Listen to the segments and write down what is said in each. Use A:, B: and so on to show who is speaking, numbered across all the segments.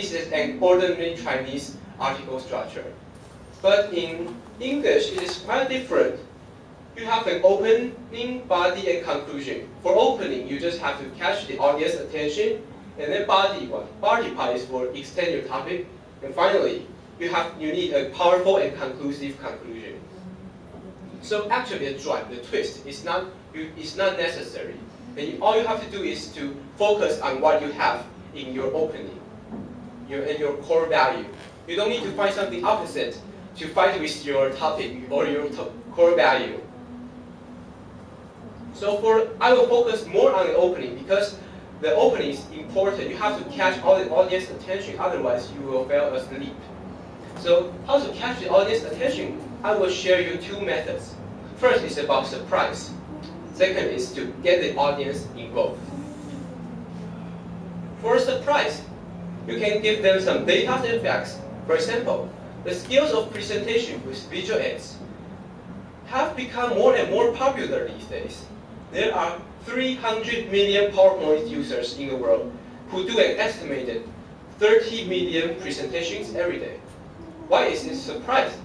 A: this is an ordinary Chinese article structure. But in English, it is quite different. You have an opening, body, and conclusion. For opening, you just have to catch the audience attention, and then body part is for extend your topic, and finally, you need a powerful and conclusive conclusion. So actually, the twist is not necessary. And all you have to do is to focus on what you have in your opening, and your core value. You don't need to find something opposite to fight with your topic or your core value. So I will focus more on the opening because the opening is important. You have to catch all the audience attention, otherwise you will fall asleep. So how to catch the audience attention? I will share you two methods. First is about surprise. Second is to get the audience involved. For surprise, you can give them some data and facts. For example, the skills of presentation with visual aids have become more and more popular these days. There are 300 million PowerPoint users in the world who do an estimated 30 million presentations every day. Why is this surprising?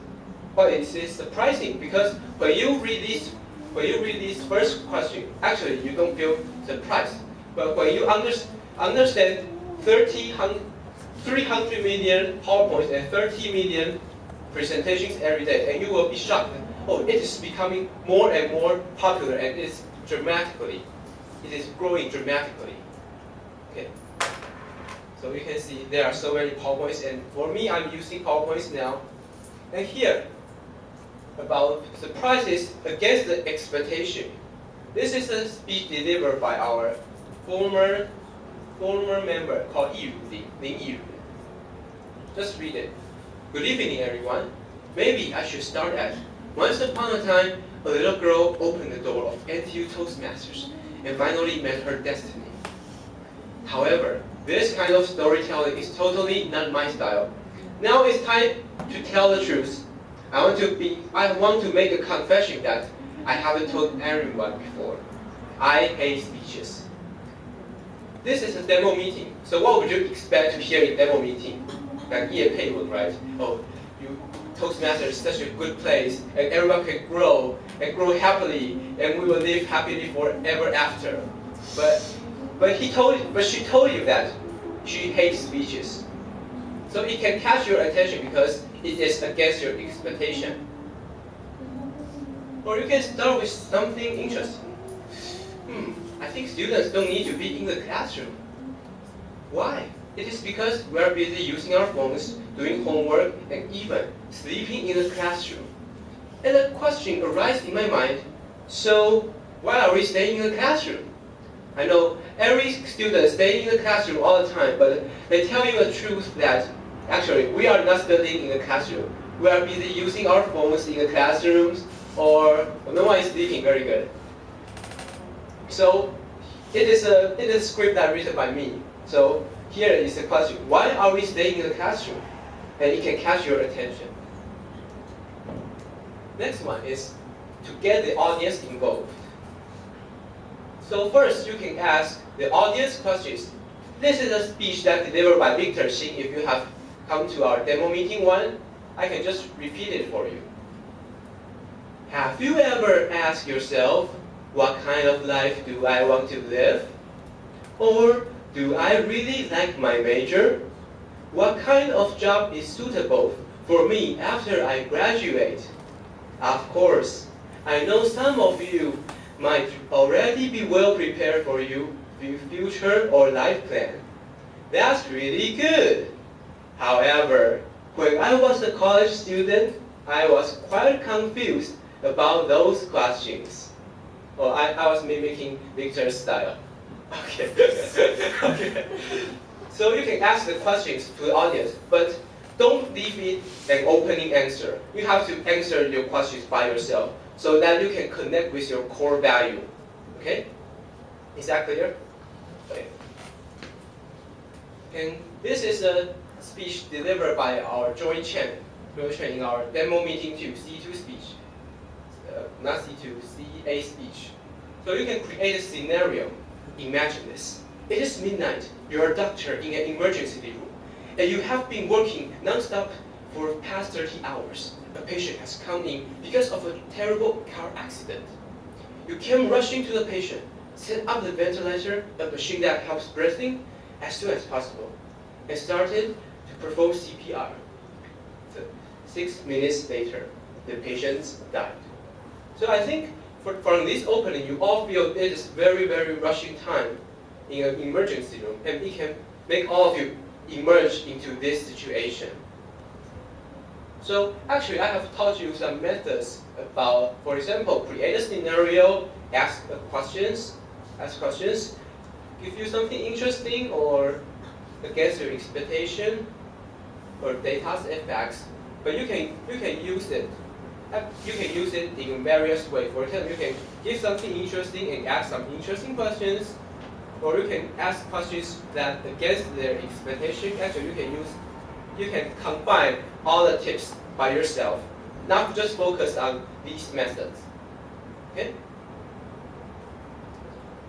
A: Why is this surprising? Because when you read this first question, actually you don't feel surprised. But when you understand 300 million PowerPoints and 30 million presentations every day, and you will be shocked. Oh, it is becoming more and more popular, and it is growing dramatically. Okay. So you can see there are so many PowerPoints, and for me, I'm using PowerPoints now. And here, about surprises against the expectation. This is a speech delivered by our former member called Lin Yiru. Just read it. Good evening, everyone. Maybe I should start at, once upon a time, a little girl opened the door of NTU Toastmasters and finally met her destiny. However, this kind of storytelling is totally not my style. Now it's time to tell the truth. I want to make a confession that I haven't told anyone before. I hate speeches. This is a demo meeting. So what would you expect to hear in demo meeting? Like Pei would write, oh, Toastmasters is such a good place, and everyone can grow happily, and we will live happily forever after. But she told you that she hates speeches. So it can catch your attention because it is against your expectation. Or you can start with something interesting. I think students don't need to be in the classroom. Why? It is because we are busy using our phones, doing homework, and even sleeping in the classroom. And a question arises in my mind, so why are we staying in the classroom? I know every student stays in the classroom all the time, but they tell you the truth that actually we are not studying in the classroom. We are busy using our phones in the classrooms, or no one is sleeping very good. So it is a script that written by me. So here is the question: why are we staying in the classroom? And it can catch your attention. Next one is to get the audience involved. So first, you can ask the audience questions. This is a speech that delivered by Victor Xing. If you have come to our demo meeting one, I can just repeat it for you. Have you ever asked yourself, what kind of life do I want to live? Or do I really like my major? What kind of job is suitable for me after I graduate? Of course, I know some of you might already be well prepared for your future or life plan. That's really good. However, when I was a college student, I was quite confused about those questions. Oh, I was mimicking Victor's style. Okay. Okay. So you can ask the questions to the audience, but don't leave it an opening answer. You have to answer your questions by yourself so that you can connect with your core value. Okay? Is that clear? Okay. And this is a speech delivered by our Joy Chen in our demo meeting 2, C2 speech. Not C2, CA speech. So you can create a scenario. Imagine this. It is midnight. You're a doctor in an emergency room, and you have been working non-stop for the past 30 hours. A patient has come in because of a terrible car accident. You came rushing to the patient, set up the ventilator, a machine that helps breathing, as soon as possible, and started to perform CPR. So 6 minutes later, the patient died. So I think from this opening, you all feel it is very, very rushing time in an emergency room, and it can make all of you emerge into this situation. So actually, I have taught you some methods about, for example, create a scenario, ask questions, give you something interesting or against your expectation, or data's effects. But you can use it. You can use it in various ways. For example, you can give something interesting and ask some interesting questions, or you can ask questions that against their expectation. Actually, you can combine all the tips by yourself, not just focus on these methods. Okay?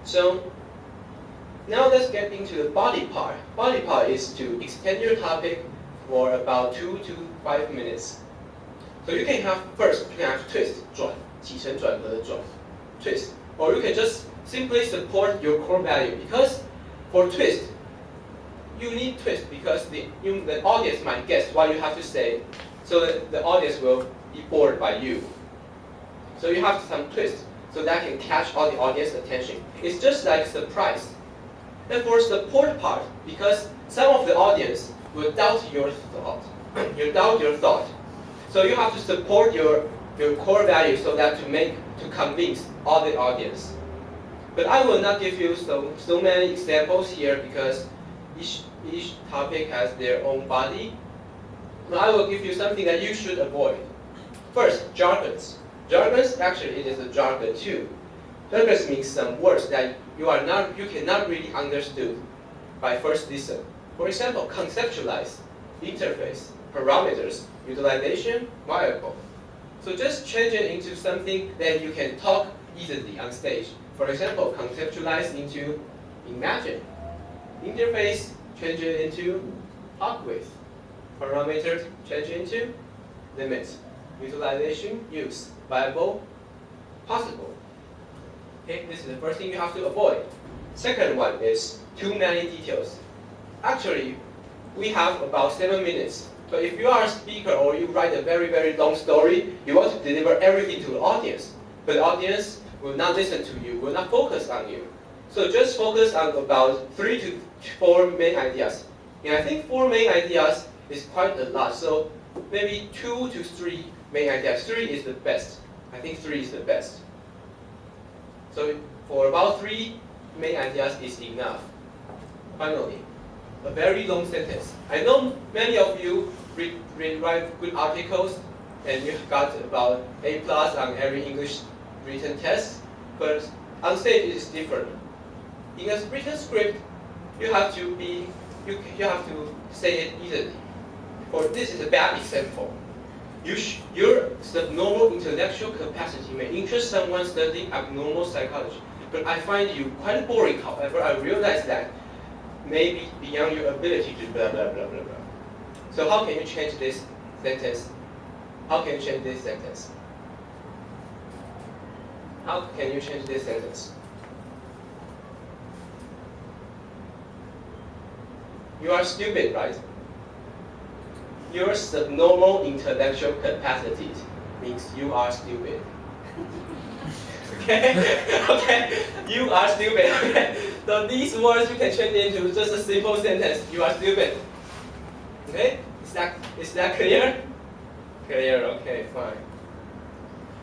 A: So now let's get into the body part. Body part is to extend your topic for about 2 to 5 minutes. So you can have twist, 转，起承转合的转 twist, or you can just simply support your core value, because for twist, you need twist because the audience might guess what you have to say, so that the audience will be bored by you. So you have some twist so that can catch all the audience attention. It's just like surprise. And for support part, because some of the audience will doubt your thought, so you have to support your core value so that to convince all the audience. But I will not give you so many examples here because each topic has their own body. But I will give you something that you should avoid. First, jargons. Jargons, actually, it is a jargon too. Jargons means some words that you cannot really understood by first listen. For example, conceptualize, interface, parameters, utilization, variable. So just change it into something that you can talk easily on stage. For example, conceptualize into imagine. Interface, change it into talk with. Parameters, change it into limits. Utilization, use. Viable, possible. Okay, this is the first thing you have to avoid. Second one is too many details. Actually, we have about 7 minutes. But if you are a speaker or you write a very, very long story, you want to deliver everything to the audience. But the audience will not listen to you, will not focus on you. So just focus on about 3 to 4 main ideas. And I think 4 main ideas is quite a lot. So maybe 2 to 3 main ideas. 3 is the best. I think 3 is the best. So for about 3 main ideas is enough. Finally, a very long sentence. I know many of you write good articles and you got about A+ on every English written test, but on stage it is different. In a written script, you have to say it easily. For this is a bad example. Your subnormal intellectual capacity may interest someone studying abnormal psychology, but I find you quite boring. However, I realize that maybe beyond your ability to blah blah blah blah blah. So how can you change this sentence? How can you change this sentence? How can you change this sentence? You are stupid, right? Your subnormal intellectual capacity means you are stupid. Okay? Okay? You are stupid. Okay? So these words you can change into just a simple sentence. You are stupid. Okay? Is that clear? Clear, okay, fine.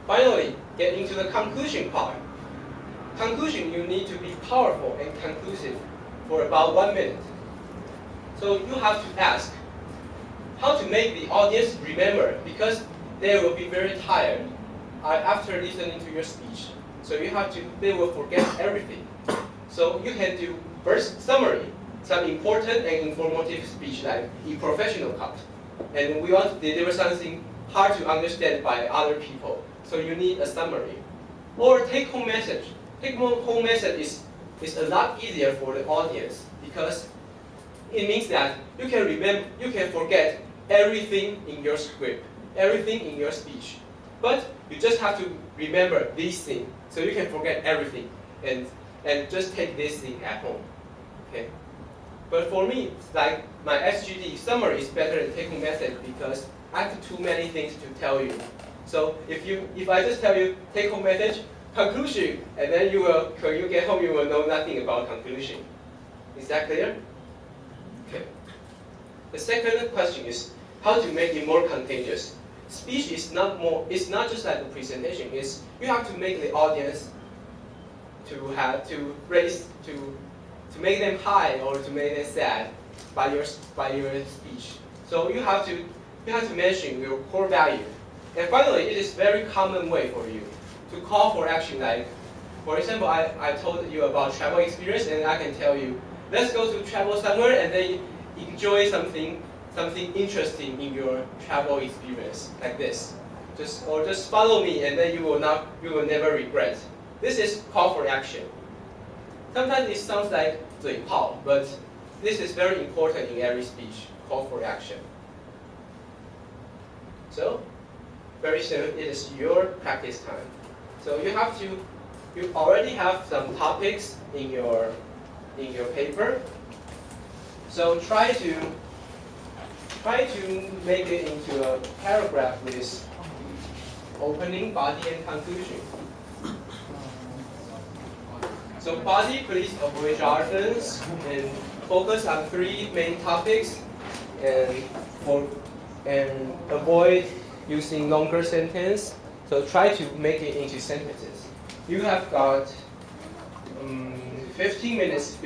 A: Finally, get into the conclusion part. Conclusion, you need to be powerful and conclusive for about 1 minute. So you have to ask how to make the audience remember, because they will be very tired after listening to your speech. So they will forget everything. So you can do first summary, some important and informative speech like a professional cut. And we want to deliver something hard to understand by other people. So you need a summary. Or take-home message. Take-home message is a lot easier for the audience because It means that you can forget everything in your script, everything in your speech. But you just have to remember these things, so you can forget everything and just take this thing at home. Okay. But for me, like my SGD summary is better than take-home message because I have too many things to tell you. So if I just tell you take-home message, conclusion, and then when you get home, you will know nothing about conclusion. Is that clear? Okay. The second question is how to make it more contagious. Speech is not just like a presentation. You have to make the audience to make them high or to make them sad by your speech. So you have to mention your core value. And finally, it is very common way for you to call for action. Like, for example, I told you about travel experience, and I can tell you, let's go to travel somewhere and then enjoy something interesting in your travel experience, like this. Just follow me, and then you will never regret. This is call for action. Sometimes it sounds like 嘴炮, but this is very important in every speech. Call for action. So very soon it is your practice time. So you already have some topics in your paper. So try to make it into a paragraph with opening, body, and conclusion. So body, please avoid jargons and focus on 3 main topics, and avoid using longer sentence. So try to make it into sentences. You have got 15 minutes.